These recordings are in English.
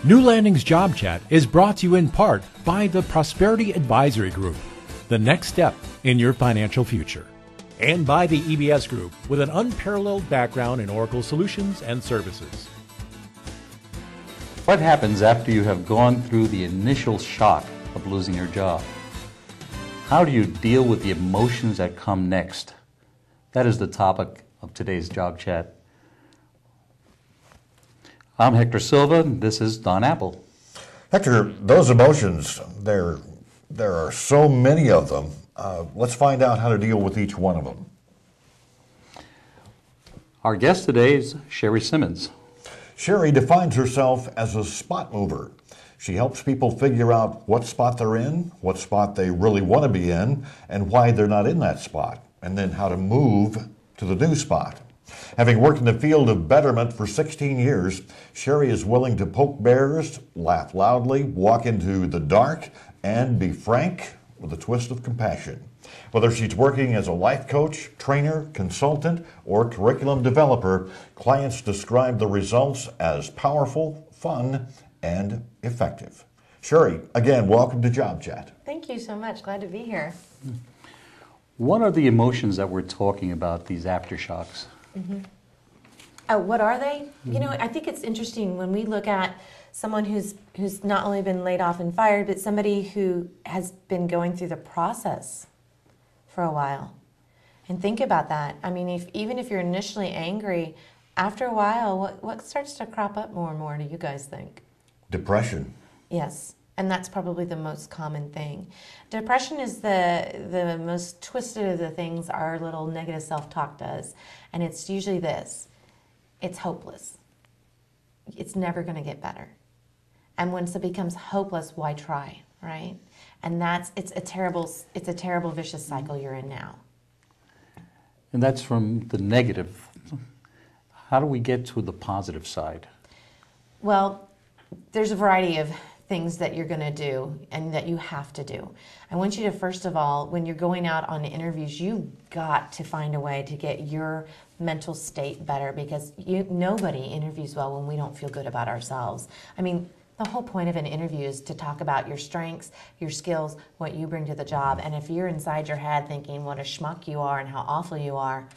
New Landing's Job Chat is brought to you in part by the Prosperity Advisory Group, the next step in your financial future, and by the EBS Group with an unparalleled background in Oracle solutions and services. What happens after you have gone through the initial shock of losing your job? How do you deal with the emotions that come next? That is the topic of today's Job Chat. I'm Hector Silva, and this is Don Apple. Hector, those emotions, there are so many of them. Let's find out how to deal with each one of them. Our guest today is Cherie Simmons. Cherie defines herself as a spot mover. She helps people figure out what spot they're in, what spot they really want to be in, and why they're not in that spot, and then how to move to the new spot. Having worked in the field of betterment for 16 years, Cherie is willing to poke bears, laugh loudly, walk into the dark, and be frank with a twist of compassion. Whether she's working as a life coach, trainer, consultant, or curriculum developer, clients describe the results as powerful, fun, and effective. Cherie, again, welcome to Job Chat. Thank you so much. Glad to be here. What are the emotions that we're talking about, these aftershocks? Mm-hmm. Oh, what are they? Mm-hmm. You know, I think it's interesting when we look at someone who's not only been laid off and fired, but somebody who has been going through the process for a while. And think about that. I mean, even if you're initially angry, after a while, what starts to crop up more and more, do you guys think? Depression. Yes, and that's probably the most common thing. Depression is the most twisted of the things our little negative self-talk does, and it's usually this. It's hopeless. It's never going to get better. And once it becomes hopeless, why try, right? And it's a terrible vicious cycle you're in now. And that's from the negative. How do we get to the positive side? Well, there's a variety of things that you're going to do and that you have to do. I want you to, first of all, when you're going out on interviews, you've got to find a way to get your mental state better, because nobody interviews well when we don't feel good about ourselves. I mean, the whole point of an interview is to talk about your strengths, your skills, what you bring to the job. And if you're inside your head thinking what a schmuck you are and how awful you are,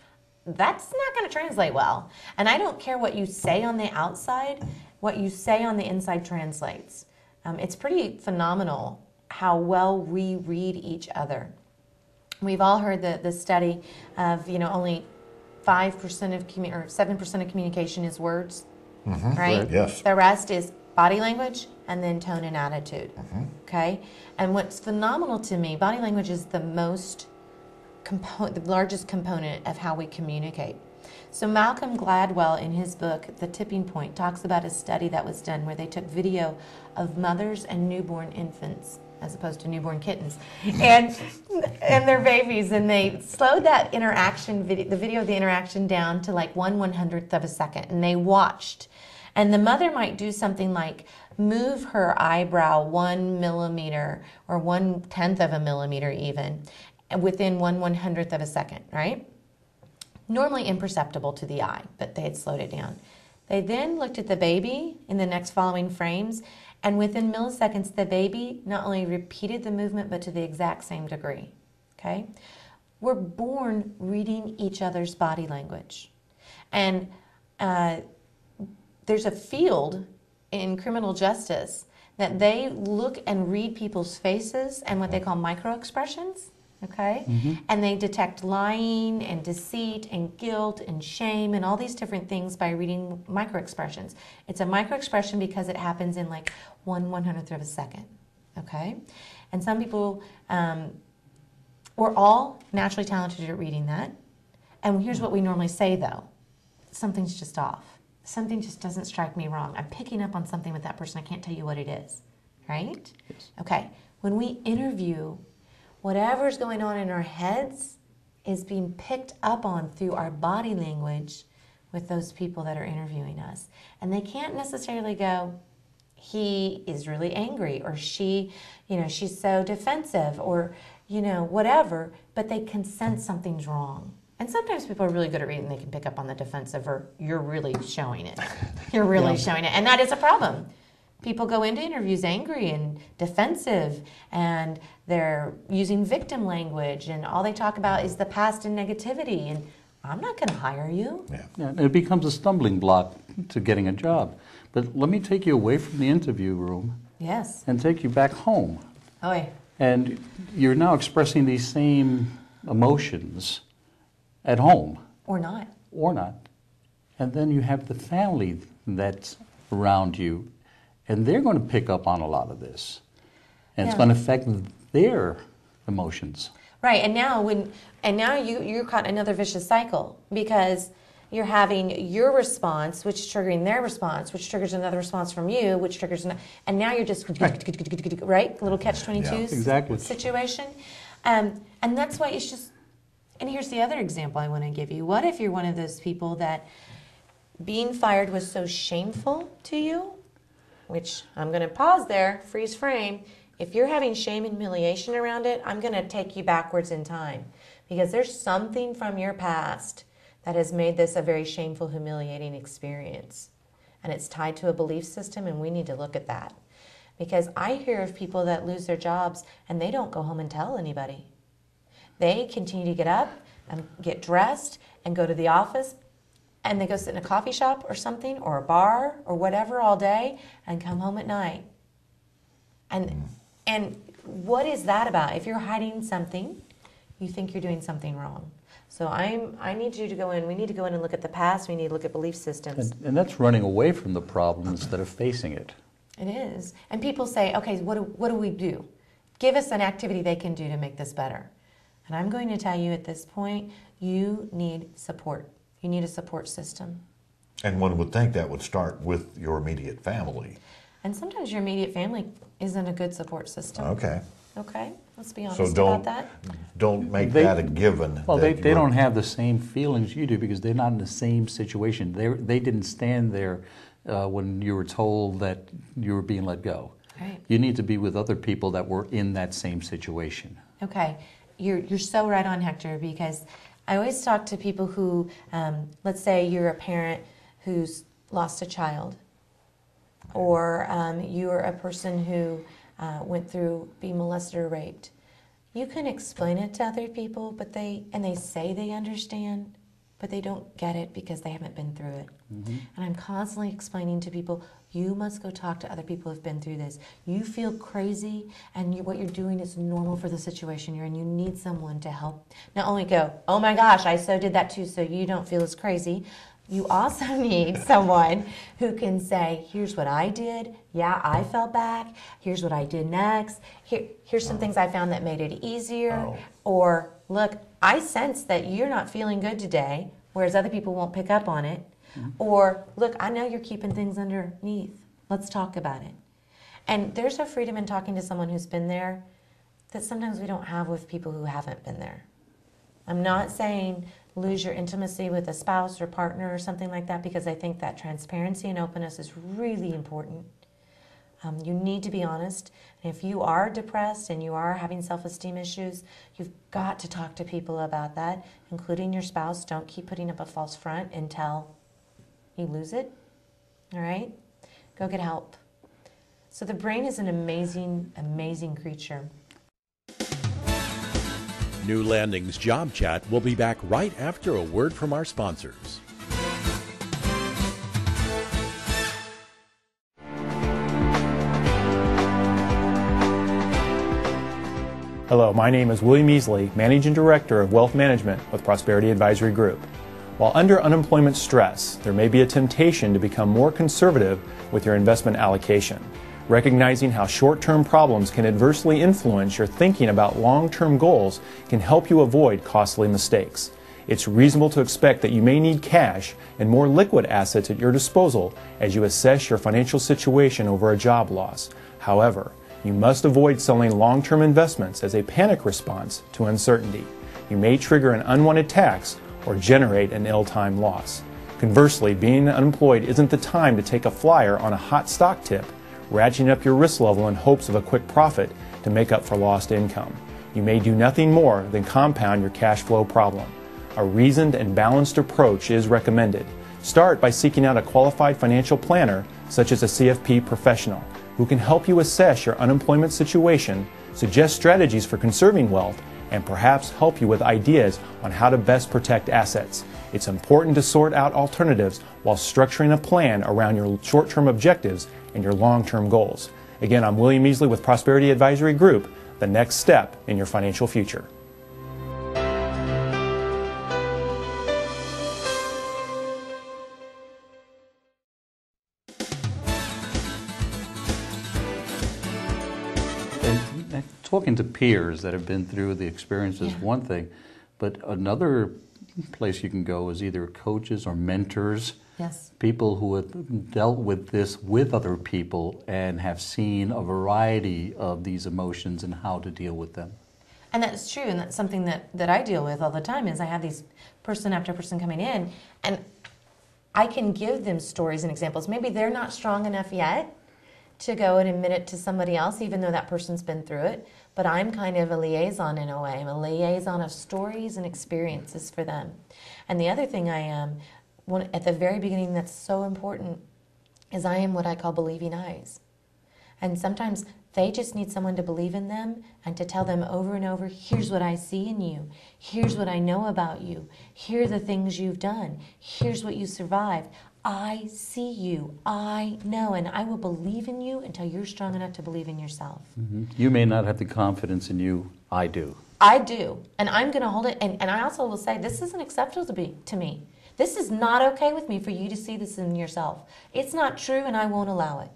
that's not going to translate well. And I don't care what you say on the outside, what you say on the inside translates. It's pretty phenomenal how well we read each other. We've all heard the study of, only 5% of 7% of communication is words, Mm-hmm. right? Yes. The rest is body language and then tone and attitude. Mm-hmm. Okay? And what's phenomenal to me, body language is the largest component of how we communicate. So Malcolm Gladwell, in his book, The Tipping Point, talks about a study that was done where they took video of mothers and newborn infants, as opposed to newborn kittens, and their babies, and they slowed that the video of the interaction down to like 1/100th of a second, and they watched. And the mother might do something like move her eyebrow 1 millimeter or 1/10 of a millimeter even, within 1/100th of a second, right? Normally imperceptible to the eye, but they had slowed it down. They then looked at the baby in the next following frames, and within milliseconds, the baby not only repeated the movement, but to the exact same degree, okay? We're born reading each other's body language. And there's a field in criminal justice that they look and read people's faces and what they call microexpressions. Okay? Mm-hmm. And they detect lying and deceit and guilt and shame and all these different things by reading microexpressions. It's a microexpression because it happens in like 1/100th of a second. Okay? And some people, we're all naturally talented at reading that. And here's what we normally say though. Something's just off. Something just doesn't strike me wrong. I'm picking up on something with that person. I can't tell you what it is. Right? Yes. Okay. When we interview, whatever's going on in our heads is being picked up on through our body language with those people that are interviewing us. And they can't necessarily go, he is really angry, or she, she's so defensive, or, whatever, but they can sense something's wrong. And sometimes people are really good at reading. They can pick up on the defensive, or you're really showing it. You're really showing it. And that is a problem. People go into interviews angry and defensive, and they're using victim language, and all they talk about is the past and negativity, and I'm not going to hire you. Yeah, and it becomes a stumbling block to getting a job. But let me take you away from the interview room. Yes. And take you back home. Oh, yeah. And you're now expressing these same emotions at home. Or not. Or not. And then you have the family that's around you, and they're going to pick up on a lot of this. And it's going to affect their emotions. Right, and now you're caught in another vicious cycle, because you're having your response, which is triggering their response, which triggers another response from you, which triggers and now you're just right, little catch-22 exactly. situation, and that's why it's just. And here's the other example I want to give you. What if you're one of those people that being fired was so shameful to you, which I'm going to pause there, freeze frame. If you're having shame and humiliation around it, I'm going to take you backwards in time, because there's something from your past that has made this a very shameful, humiliating experience. And it's tied to a belief system, and we need to look at that. Because I hear of people that lose their jobs and they don't go home and tell anybody. They continue to get up and get dressed and go to the office, and they go sit in a coffee shop or something, or a bar or whatever all day, and come home at night. And what is that about? If you're hiding something, you think you're doing something wrong. So I need you to go in. We need to go in and look at the past. We need to look at belief systems. And that's running away from the problem instead of facing it. It is. And people say, okay, what do we do? Give us an activity they can do to make this better. And I'm going to tell you at this point, you need support. You need a support system. And one would think that would start with your immediate family. And sometimes your immediate family isn't a good support system. Okay. Okay, let's be honest So about that. don't make that a given. Well, they don't have the same feelings you do, because they're not in the same situation. They didn't stand there when you were told that you were being let go. Right. You need to be with other people that were in that same situation. Okay, you're so right on, Hector, because I always talk to people who, let's say you're a parent who's lost a child, or you're a person who went through being molested or raped. You can explain it to other people, but they say they understand, but they don't get it because they haven't been through it. Mm-hmm. And I'm constantly explaining to people, you must go talk to other people who've been through this. You feel crazy, and what you're doing is normal for the situation you're in. You need someone to help. Not only go, oh my gosh, I so did that too, so you don't feel as crazy. You also need someone who can say, here's what I did. Yeah, I fell back. Here's what I did next. Here's some things I found that made it easier. Or, look, I sense that you're not feeling good today, whereas other people won't pick up on it. Mm-hmm. Or, look, I know you're keeping things underneath. Let's talk about it. And there's a freedom in talking to someone who's been there that sometimes we don't have with people who haven't been there. I'm not saying lose your intimacy with a spouse or partner or something like that, because I think that transparency and openness is really important. You need to be honest. And if you are depressed and you are having self-esteem issues, you've got to talk to people about that, including your spouse. Don't keep putting up a false front until you lose it. All right? Go get help. So the brain is an amazing, amazing creature. New Landing's Job Chat will be back right after a word from our sponsors. Hello, my name is William Easley, Managing Director of Wealth Management with Prosperity Advisory Group. While under unemployment stress, there may be a temptation to become more conservative with your investment allocation. Recognizing how short-term problems can adversely influence your thinking about long-term goals can help you avoid costly mistakes. It's reasonable to expect that you may need cash and more liquid assets at your disposal as you assess your financial situation over a job loss. However, you must avoid selling long-term investments as a panic response to uncertainty. You may trigger an unwanted tax or generate an ill-timed loss. Conversely, being unemployed isn't the time to take a flyer on a hot stock tip, ratcheting up your risk level in hopes of a quick profit to make up for lost income. You may do nothing more than compound your cash flow problem. A reasoned and balanced approach is recommended. Start by seeking out a qualified financial planner, such as a CFP professional. who can help you assess your unemployment situation, suggest strategies for conserving wealth, and perhaps help you with ideas on how to best protect assets. It's important to sort out alternatives while structuring a plan around your short-term objectives and your long-term goals. Again, I'm William Measley with Prosperity Advisory Group, the next step in your financial future. And talking to peers that have been through the experience is one thing, but another place you can go is either coaches or mentors. Yes. People who have dealt with this with other people and have seen a variety of these emotions and how to deal with them. And that's true, and that's something that I deal with all the time is I have these person after person coming in, and I can give them stories and examples. Maybe they're not strong enough yet to go and admit it to somebody else, even though that person's been through it, but I'm kind of a liaison in a way. I'm a liaison of stories and experiences for them. And the other thing I am, at the very beginning that's so important, is I am what I call believing eyes. And sometimes they just need someone to believe in them and to tell them over and over, here's what I see in you. Here's what I know about you. Here are the things you've done. Here's what you survived. I see you. I know. And I will believe in you until you're strong enough to believe in yourself. Mm-hmm. You may not have the confidence in you. I do. I do. And I'm going to hold it. And I also will say, this isn't acceptable to me. This is not okay with me for you to see this in yourself. It's not true, and I won't allow it.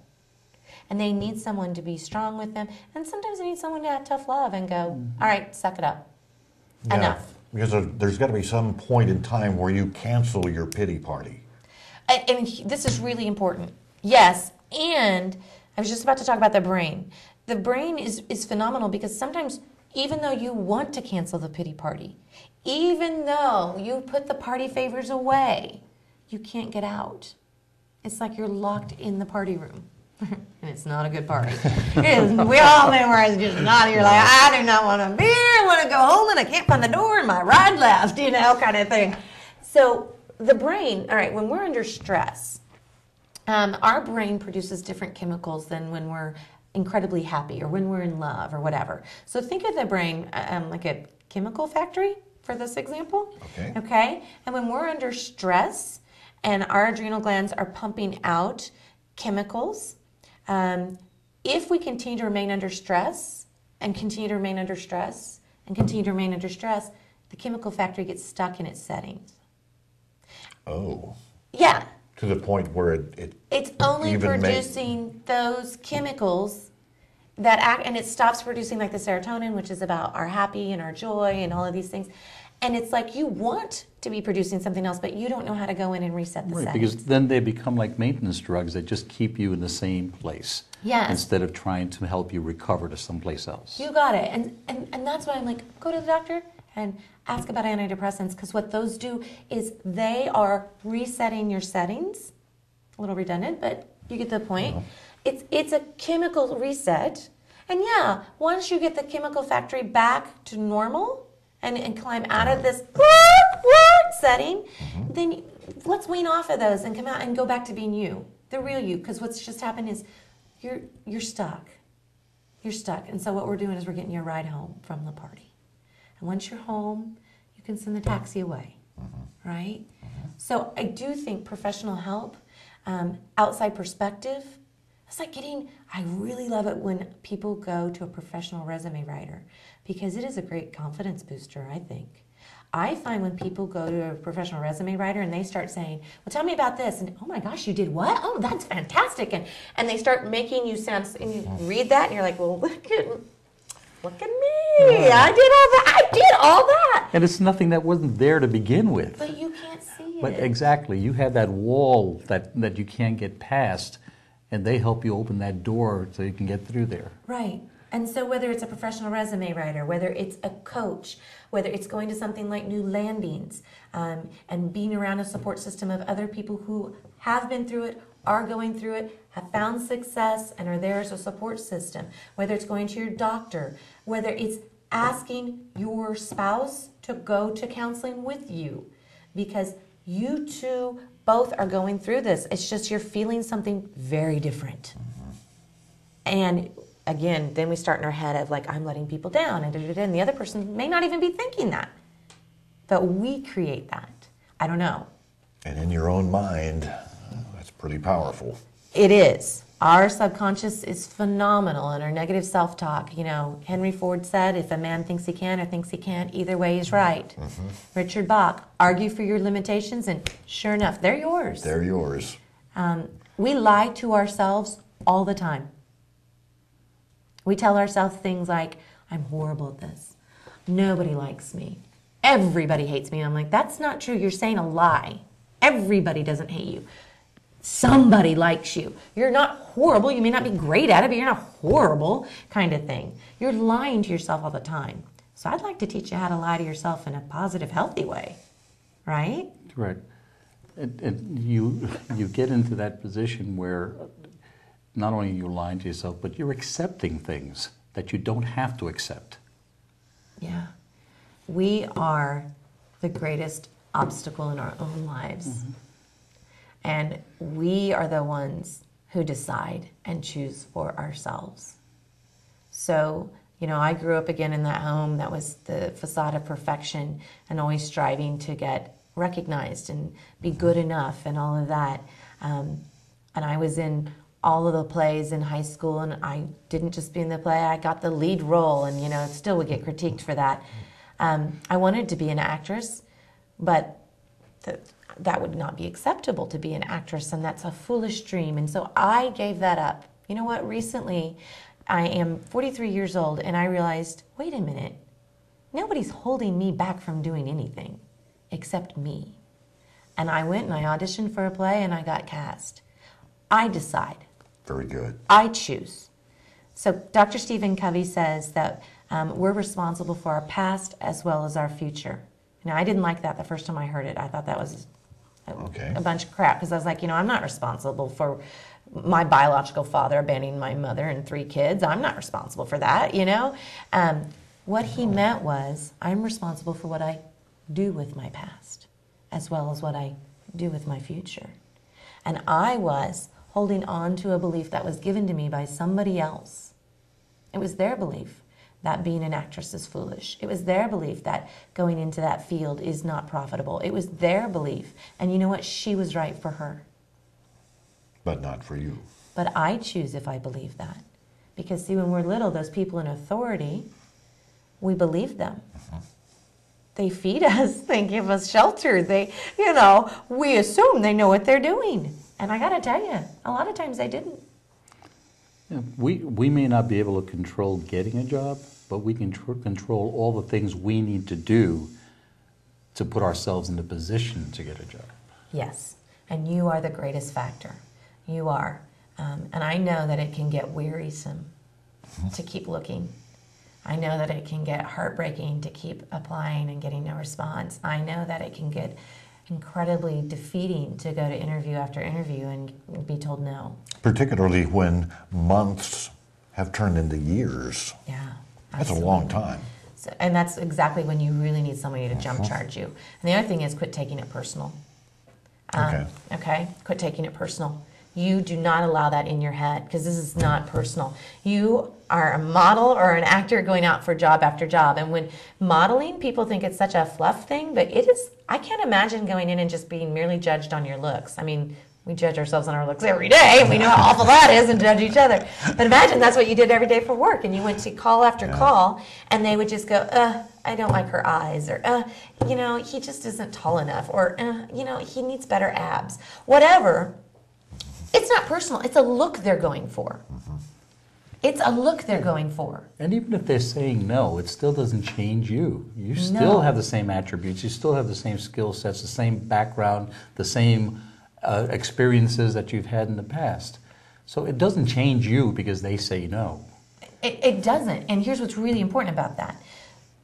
And they need someone to be strong with them. And sometimes they need someone to have tough love and go, all right, suck it up. Yeah, Enough. Because there's got to be some point in time where you cancel your pity party. And this is really important. Yes, and I was just about to talk about the brain. The brain is phenomenal because sometimes, even though you want to cancel the pity party, even though you put the party favors away, you can't get out. It's like you're locked in the party room. And it's not a good party. We all memorize just not. You're like, I do not want to be here. I want to go home and I can't find the door and my ride left, kind of thing. So the brain, all right, when we're under stress, our brain produces different chemicals than when we're incredibly happy or when we're in love or whatever. So think of the brain like a chemical factory for this example. Okay? And when we're under stress and our adrenal glands are pumping out chemicals, if we continue to remain under stress and continue to remain under stress and continue to remain under stress, the chemical factory gets stuck in its settings. Oh. Yeah. To the point where it's only producing those chemicals that act, and it stops producing like the serotonin, which is about our happy and our joy and all of these things. And it's like you want to be producing something else, but you don't know how to go in and reset the settings. Because then they become like maintenance drugs that just keep you in the same place. Yes. Instead of trying to help you recover to someplace else. You got it. And that's why I'm like, go to the doctor and ask about antidepressants, because what those do is they are resetting your settings. A little redundant, but you get the point. It's a chemical reset. And yeah, once you get the chemical factory back to normal and climb out of this setting, then let's wean off of those and come out and go back to being you, the real you. Because what's just happened is you're stuck. You're stuck. And so what we're doing is we're getting you a ride home from the party. And once you're home, you can send the taxi away, right? So I do think professional help, outside perspective, it's like I really love it when people go to a professional resume writer because it is a great confidence booster, I think. I find when people go to a professional resume writer and they start saying, well, tell me about this, and oh my gosh, you did what? Oh, that's fantastic. And they start making you sound, and you read that and you're like, well, look at me. I did all that. And it's nothing that wasn't there to begin with. But you can't see it. But exactly, you have that wall that you can't get past, and they help you open that door so you can get through there. Right. And so whether it's a professional resume writer, whether it's a coach, whether it's going to something like New Landings, and being around a support system of other people who have been through it, are going through it, have found success, and are there as a support system, whether it's going to your doctor, whether it's asking your spouse to go to counseling with you, because you two both are going through this. It's just you're feeling something very different. And again, then we start in our head of like, I'm letting people down, and the other person may not even be thinking that. But we create that. I don't know. And in your own mind, that's pretty powerful. It is. Our subconscious is phenomenal, and our negative self-talk. You know, Henry Ford said, if a man thinks he can or thinks he can't, either way he's right. Richard Bach, argue for your limitations, and sure enough, they're yours. They're yours. We lie to ourselves all the time. We tell ourselves things like, I'm horrible at this. Nobody likes me. Everybody hates me. I'm like, that's not true. You're saying a lie. Everybody doesn't hate you. Somebody likes you. You're not horrible. You may not be great at it, but you're not horrible, kind of thing. You're lying to yourself all the time. So I'd like to teach you how to lie to yourself in a positive, healthy way, right? Right. And you get into that position where not only are you lying to yourself, but you're accepting things that you don't have to accept. Yeah. We are the greatest obstacle in our own lives. And we are the ones who decide and choose for ourselves. So, you know, I grew up again in that home that was the facade of perfection and always striving to get recognized and be good enough and all of that. And I was in all of the plays in high school, and I didn't just be in the play, I got the lead role, and, you know, still would get critiqued for that. I wanted to be an actress, but that would not be acceptable to be an actress, and that's a foolish dream. And so I gave that up. You know what? Recently, I am 43 years old, and I realized, wait a minute, nobody's holding me back from doing anything except me. And I went and I auditioned for a play, and I got cast. I decide. Very good. I choose. So Dr. Stephen Covey says that we're responsible for our past as well as our future. Now, I didn't like that the first time I heard it. I thought that was a bunch of crap, because I was like, you know, I'm not responsible for my biological father abandoning my mother and 3 kids. I'm not responsible for that, you know. What he meant was, I'm responsible for what I do with my past as well as what I do with my future. And I was holding on to a belief that was given to me by somebody else. It was their belief that being an actress is foolish. It was their belief that going into that field is not profitable. It was their belief. And you know what? She was right for her. But not for you. But I choose if I believe that. Because see, when we're little, those people in authority, we believe them. They feed us, they give us shelter, we assume they know what they're doing. And I gotta tell you, a lot of times they didn't. Yeah, we may not be able to control getting a job, but we can control all the things we need to do to put ourselves in the position to get a job. Yes, and you are the greatest factor. You are. And I know that it can get wearisome to keep looking. I know that it can get heartbreaking to keep applying and getting no response. I know that it can get incredibly defeating to go to interview after interview and be told no. Particularly when months have turned into years. Yeah. That's absolutely. a long time. So, and that's exactly when you really need somebody to jump charge you. And the other thing is, quit taking it personal. Okay? Quit taking it personal. You do not allow that in your head, because this is not personal. You are a model or an actor going out for job after job. And when modeling, people think it's such a fluff thing, but it is. I can't imagine going in and just being merely judged on your looks. I mean, we judge ourselves on our looks every day, and we know how awful that is, and judge each other. But imagine that's what you did every day for work, and you went to call after call, and they would just go, I don't like her eyes, or, he just isn't tall enough, or, he needs better abs. Whatever. It's not personal. It's a look they're going for. It's a look they're going for. And even if they're saying no, it still doesn't change you. You still have the same attributes. You still have the same skill sets, the same background, the same experiences that you've had in the past. So it doesn't change you because they say no. It doesn't. And here's what's really important about that.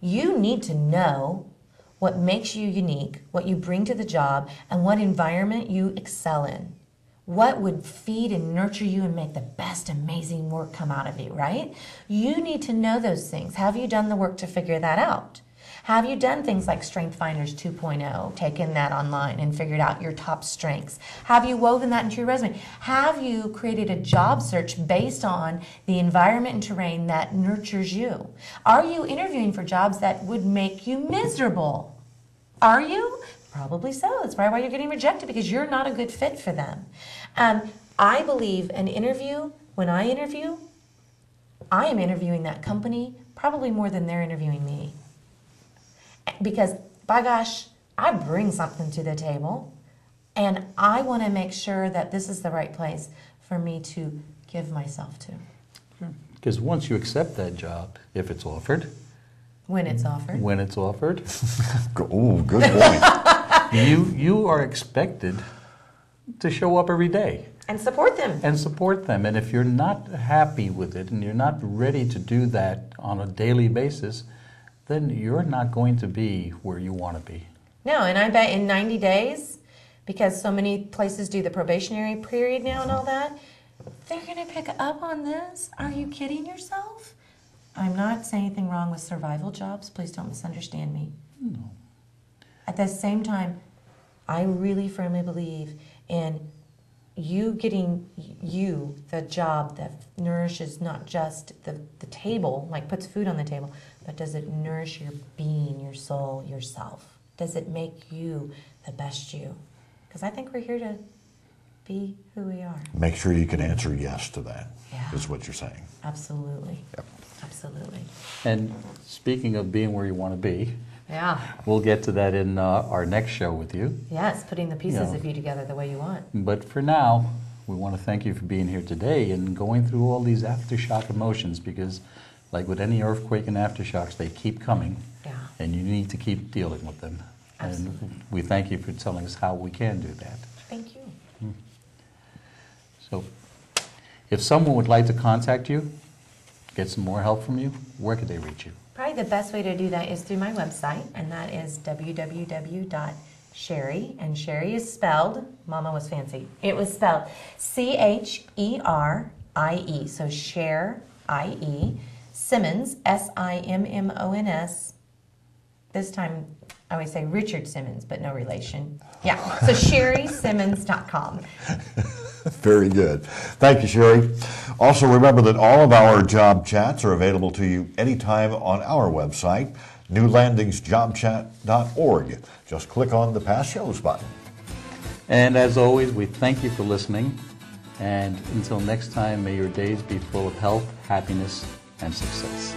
You need to know what makes you unique, what you bring to the job, and what environment you excel in. What would feed and nurture you and make the best amazing work come out of you, right? You need to know those things. Have you done the work to figure that out? Have you done things like Strength Finders 2.0, taken that online and figured out your top strengths? Have you woven that into your resume? Have you created a job search based on the environment and terrain that nurtures you? Are you interviewing for jobs that would make you miserable? Are you? Probably so. That's probably why you're getting rejected, because you're not a good fit for them. I believe an interview, when I interview, I am interviewing that company probably more than they're interviewing me. Because, by gosh, I bring something to the table, and I want to make sure that this is the right place for me to give myself to. Because once you accept that job, if it's offered. When it's offered. When it's offered. Oh, good point. you are expected to show up every day. And support them. And support them. And if you're not happy with it and you're not ready to do that on a daily basis, then you're not going to be where you want to be. No, and I bet in 90 days, because so many places do the probationary period now and all that, they're going to pick up on this. Are you kidding yourself? I'm not saying anything wrong with survival jobs. Please don't misunderstand me. No. At the same time, I really firmly believe in you getting the job that nourishes not just the table, like puts food on the table, but does it nourish your being, your soul, yourself? Does it make you the best you? Because I think we're here to be who we are. Make sure you can answer yes to that, Yeah. is what you're saying. Absolutely. Yep. Absolutely. And speaking of being where you want to be, Yeah. we'll get to that in our next show with you. Yes, putting the pieces Yeah. of you together the way you want. But for now, we want to thank you for being here today and going through all these aftershock emotions, because like with any earthquake and aftershocks, they keep coming. Yeah. And you need to keep dealing with them. Absolutely. And we thank you for telling us how we can do that. Thank you. So if someone would like to contact you, get some more help from you, where could they reach you? Probably the best way to do that is through my website, and that is www.Cherie, and Cherie is spelled, Mama was fancy, it was spelled C-H-E-R-I-E, so Cher, I-E, Simmons, S-I-M-M-O-N-S, this time I always say Richard Simmons, but no relation. Yeah, so CherieSimmons.com. Very good. Thank you, Cherie. Also, remember that all of our job chats are available to you anytime on our website, newlandingsjobchat.org. Just click on the Past Shows button. And as always, we thank you for listening. And until next time, may your days be full of health, happiness, and success.